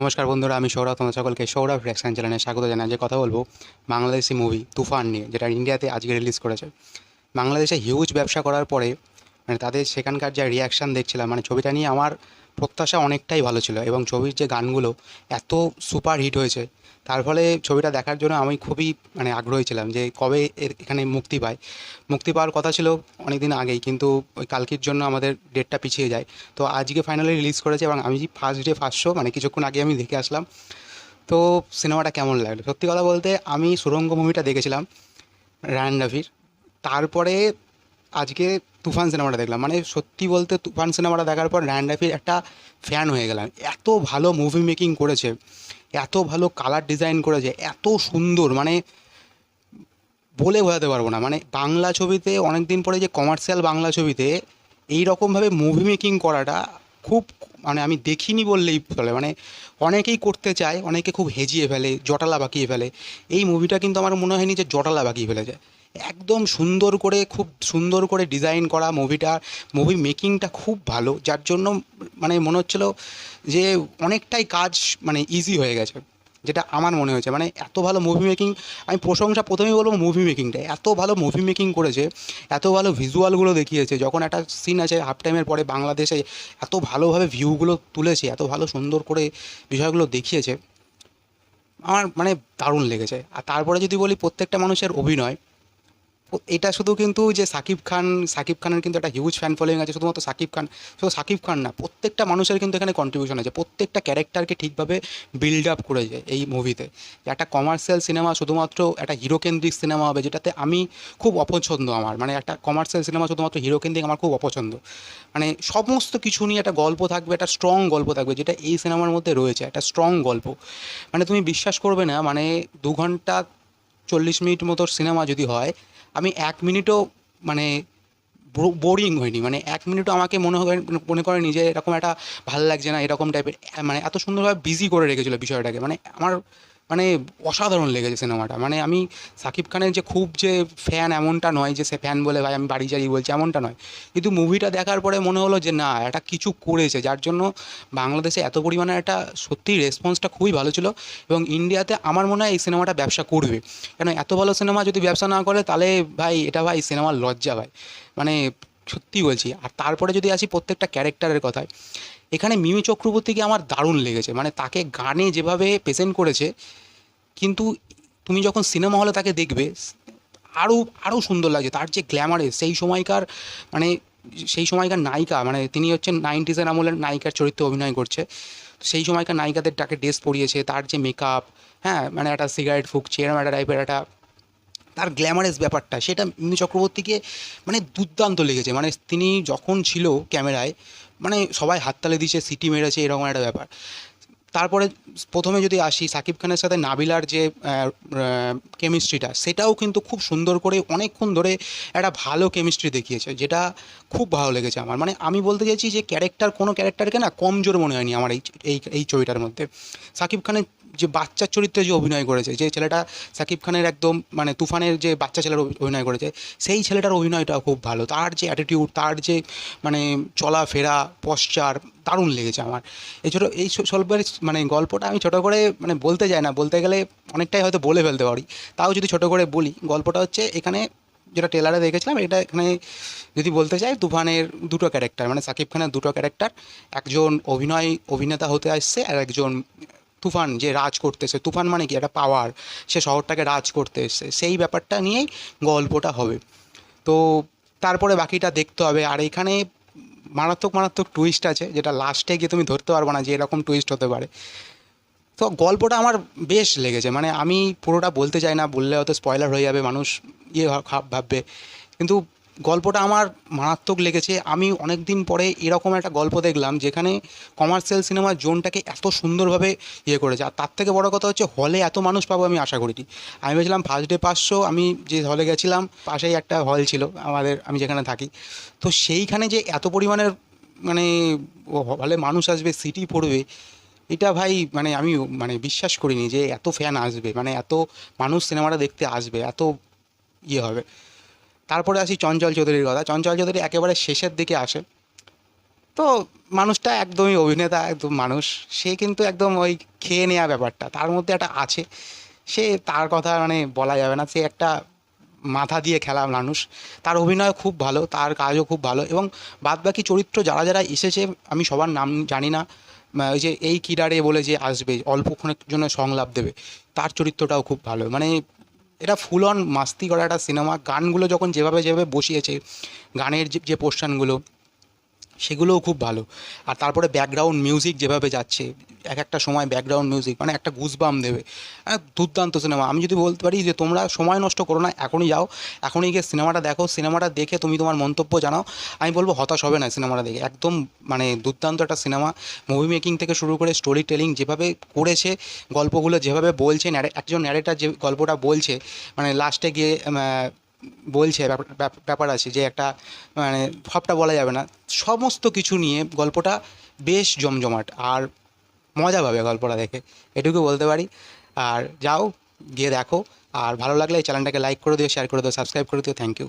নমস্কার বন্ধুরা, আমি সৌরভ। তোমাদের সকলকে সৌরভ রিঅ্যাকশন চ্যানেলে স্বাগত জানাই। যে কথা বলবো বাংলাদেশি মুভি তুফান নিয়ে, যেটা ইন্ডিয়াতে আজকে রিলিজ করেছে। বাংলাদেশে হিউজ ব্যবসা করার পরে তাদের সেখানকার যা রিয়াকশান দেখছিলাম, ছবিটা নিয়ে আমার প্রত্যাশা অনেকটাই ভালো ছিল, এবং ছবির যে গানগুলো এত সুপার হিট হয়েছে, তার ফলে ছবিটা দেখার জন্য আমি খুবই আগ্রহী ছিলাম যে কবে এখানে মুক্তি পায়। মুক্তি পাওয়ার কথা ছিল অনেক দিন আগেই, কিন্তু ওই কালকের জন্য আমাদের ডেটটা পিছিয়ে যায়। তো আজকে ফাইনালি রিলিজ করেছে, এবং আমি ফার্স্ট ডে ফার্স্ট শো কিছুক্ষণ আগে আমি দেখে আসলাম। তো সিনেমাটা কেমন লাগলো, সত্যি কথা বলতে আমি সুড়ঙ্গ মুভিটা দেখেছিলাম রায়ান রফির। তারপরে আজকে তুফান সিনেমাটা দেখলাম। সত্যি বলতে তুফান সিনেমাটা দেখার পর রায়ান রাফির একটা ফ্যান হয়ে গেলাম। এত ভালো মুভি মেকিং করেছে, এত ভালো কালার ডিজাইন করেছে, এত সুন্দর, বলে বোঝাতে পারবো না। বাংলা ছবিতে অনেক দিন পরে যে কমার্শিয়াল বাংলা ছবিতে এই রকমভাবে মুভি মেকিং করাটা খুব আমি দেখিনি বললেই চলে। অনেকেই করতে চায়, অনেকে খুব হেজিয়ে ফেলে, জটালা বাঁকিয়ে ফেলে। এই মুভিটা কিন্তু আমার মনে হয়নি যে জটালা বাঁকিয়ে ফেলেছে। একদম সুন্দর করে, খুব সুন্দর করে ডিজাইন করা মুভিটা, মুভি মেকিংটা খুব ভালো, যার জন্য মনে হচ্ছিলো যে অনেকটাই কাজ ইজি হয়ে গেছে, যেটা আমার মনে হয়েছে। এত ভালো মুভি মেকিং, আমি প্রশংসা প্রথমেই বলবো মুভি মেকিংটা। এত ভালো মুভি মেকিং করেছে, এত ভালো ভিজুয়ালগুলো দেখিয়েছে। যখন একটা সিন আছে হাফ টাইমের পরে বাংলাদেশে, এত ভালোভাবে ভিউগুলো তুলেছে, এত ভালো সুন্দর করে বিষয়গুলো দেখিয়েছে, আমার দারুণ লেগেছে। আর তারপরে যদি বলি প্রত্যেকটা মানুষের অভিনয়, এটা শুধু কিন্তু যে সাকিব খানের কিন্তু একটা হিউজ ফ্যান ফলোয়িং আছে, শুধুমাত্র সাকিব খান, শুধু সাকিব খান না, প্রত্যেকটা মানুষের কিন্তু এখানে কন্ট্রিবিউশন আছে। প্রত্যেকটা ক্যারেক্টারকে ঠিকভাবে বিল্ড আপ করেছে এই মুভিতে। একটা কমার্শিয়াল সিনেমা শুধুমাত্র একটা হিরোকেন্দ্রিক সিনেমা হবে, যেটাতে আমি খুব অপছন্দ আমার। একটা কমার্শিয়াল সিনেমা শুধুমাত্র হিরোকেন্দ্রিক আমার খুব অপছন্দ। সমস্ত কিছু নিয়ে একটা গল্প থাকবে, একটা স্ট্রং গল্প থাকবে, যেটা এই সিনেমার মধ্যে রয়েছে, একটা স্ট্রং গল্প। তুমি বিশ্বাস করবে না, 2 ঘন্টা 40 মিনিট মতো সিনেমা যদি হয়, আমি 1 মিনিটও মানে বোরিং হয়নি। 1 মিনিটও আমাকে মনে করেনি যে এরকম একটা ভাল লাগছে না, এরকম টাইপের। এত সুন্দরভাবে বিজি করে রেখেছিল বিষয়টাকে। আমার মানে অসাধারণ লেগেছে সিনেমাটা। আমি সাকিব খানের যে খুব যে ফ্যান, এমনটা নয় যে সে ফ্যান বলে ভাই আমি বাড়ি যাই বলছি, এমনটা নয়। কিন্তু মুভিটা দেখার পরে মনে হলো যে না, একটা কিছু করেছে, যার জন্য বাংলাদেশে এত পরিমাণে একটা সত্যিই রেসপন্সটা খুবই ভালো ছিল। এবং ইন্ডিয়াতে আমার মনে হয় এই সিনেমাটা ব্যবসা করবে। কেন, এত ভালো সিনেমা যদি ব্যবসা না করে, তাহলে ভাই এটা ভাই সিনেমার লজ্জা ভাই। মানে সত্যি বলছি। আর তারপরে যদি আসি প্রত্যেকটা ক্যারেক্টারের কথায়, এখানে মিমি চক্রবর্তীকে আমার দারুণ লেগেছে। তাকে গানে যেভাবে প্রেজেন্ট করেছে, কিন্তু তুমি যখন সিনেমা হলে তাকে দেখবে, আরও আরও সুন্দর লাগছে। তার যে গ্ল্যামারে সেই সময়কার, মানে সেই সময়কার নায়িকা, তিনি হচ্ছেন 90s আমলের নায়িকার চরিত্রে অভিনয় করছে। সেই সময়কার নায়িকাদের তাকে ড্রেস পরিয়েছে, তার যে মেকআপ, হ্যাঁ, একটা সিগারেট ফুঁকছে এরকম একটা টাইপের একটা তার গ্ল্যামারাস ব্যাপারটা, সেটা মিমি চক্রবর্তীকে দুর্দান্ত লেগেছে। তিনি যখন ছিল ক্যামেরায়, সবাই হাততালি দিয়েছে, সিটি মেরেছে, এরকম একটা ব্যাপার। তারপরে প্রথমে যদি আসি সাকিব খানের সাথে নাবিলার যে কেমিস্ট্রিটা, সেটাও কিন্তু খুব সুন্দর করে অনেকক্ষণ ধরে একটা ভালো কেমিস্ট্রি দেখিয়েছে, যেটা খুব ভালো লেগেছে আমার। আমি বলতে চাইছি যে কোনো ক্যারেক্টারকে না কমজোর মনে হয়নি আমার এই এই এই ছবিটার মধ্যে। সাকিব খানের যে বাচ্চার চরিত্রে যে অভিনয় করেছে, যে ছেলেটা সাকিব খানের একদম তুফানের যে বাচ্চা ছেলের অভিনয় করেছে, সেই ছেলেটার অভিনয়টাও খুব ভালো। তার যে অ্যাটিটিউড, তার যে চলাফেরা, পশ্চার, দারুণ লেগেছে আমার। এছাড়াও এই স্বল্পের গল্পটা আমি ছোটো করে বলতে চাই না, বলতে গেলে অনেকটাই হয়তো বলে ফেলতে পারি। তাও যদি ছোটো করে বলি, গল্পটা হচ্ছে এখানে যেটা ট্রেলারে দেখেছিলাম, এটা এখানে যদি বলতে চাই, তুফানের দুটো ক্যারেক্টার, সাকিব খানের দুটো ক্যারেক্টার, একজন অভিনেতা হতে আসছে, আর একজন তুফান যে রাজ করতেছে। তুফান কি একটা পাওয়ার, সে শহরটাকে রাজ করতে এসছে, সেই ব্যাপারটা নিয়েই গল্পটা হবে। তো তারপরে বাকিটা দেখতে হবে। আর এখানে মারাত্মক মারাত্মক টুইস্ট আছে, যেটা লাস্টে গিয়ে তুমি ধরতে পারবে না যে এরকম টুইস্ট হতে পারে। তো গল্পটা আমার বেশ লেগেছে। আমি পুরোটা বলতে চাই না, বললে হয়তো স্পয়লার হয়ে যাবে, মানুষ খারাপ ভাববে। কিন্তু গল্পটা আমার মারাত্মক লেগেছে। আমি অনেক দিন পরে এরকম একটা গল্প দেখলাম, যেখানে কমার্শিয়াল সিনেমার জোনটাকে এত সুন্দরভাবে করেছে। আর তার থেকে বড় কথা হচ্ছে, হলে এত মানুষ পাবো আমি আশা করিনি। আমি ভেবেছিলাম ফার্স্ট ডে 500, আমি যে হলে গেছিলাম পাশেই একটা হল ছিল আমাদের, আমি যেখানে থাকি, তো সেইখানে যে এত পরিমাণের মানে হলে মানুষ আসবে, সিটি পড়বে, এটা ভাই আমি বিশ্বাস করিনি যে এত ফ্যান আসবে, এত মানুষ সিনেমাটা দেখতে আসবে, এত হবে। তারপরে আসি চঞ্চল চৌধুরীর কথা। চঞ্চল চৌধুরী একেবারে শেষের দিকে আসে। তো মানুষটা একদমই অভিনেতা, একদম মানুষ, সে কিন্তু একদম ওই খেয়ে নেওয়া ব্যাপারটা তার মধ্যে একটা আছে। সে তার কথা মানে বলা যাবে না, সে একটা মাথা দিয়ে খেলা মানুষ। তার অভিনয় খুব ভালো, তার কাজও খুব ভালো, এবং বাদবাকি চরিত্র যারা যারা এসেছে আমি সবার নাম জানি না। ওই যে এই কিরারে বলে যে আসবে অল্পক্ষণের জন্য সংলাপ দেবে, তার চরিত্রটাও খুব ভালো। মানে এটা ফুল অন মাস্তি করা একটা সিনেমা। গানগুলো যখন যেভাবে যেভাবে বসিয়েছে, গানের যে যে পোর্শনগুলো সেগুলোও খুব ভালো। আর তারপরে ব্যাকগ্রাউন্ড মিউজিক যেভাবে যাচ্ছে, এক একটা সময় ব্যাকগ্রাউন্ড মিউজিক মানে একটা গুজবাম দেবে। দুর্দান্ত সিনেমা। আমি যদি বলতে পারি যে তোমরা সময় নষ্ট করো না, এখনই যাও, এখনই গিয়ে সিনেমাটা দেখো, সিনেমাটা দেখে তুমি তোমার মন্তব্য জানাও। আমি বলবো হতাশ হবে না সিনেমাটা দেখে, একদম মানে দুর্দান্ত একটা সিনেমা। মুভি মেকিং থেকে শুরু করে স্টোরি টেলিং যেভাবে করেছে, গল্পগুলো যেভাবে বলছে, একজন ন্যারেটার যে গল্পটা বলছে, মানে লাস্টে গিয়ে বলছে ব্যাপার আছে যে একটা মানে সবটা বলা যাবে না, সমস্ত কিছু নিয়ে গল্পটা বেশ জমজমাট, আর মজা পাবে গল্পটা দেখে, এটুকু বলতে পারি। আর যাও, গিয়ে দেখো। আর ভালো লাগলে এই চ্যানেলটাকে লাইক করে দিও, শেয়ার করে দিও, সাবস্ক্রাইব করে দিও। Thank you.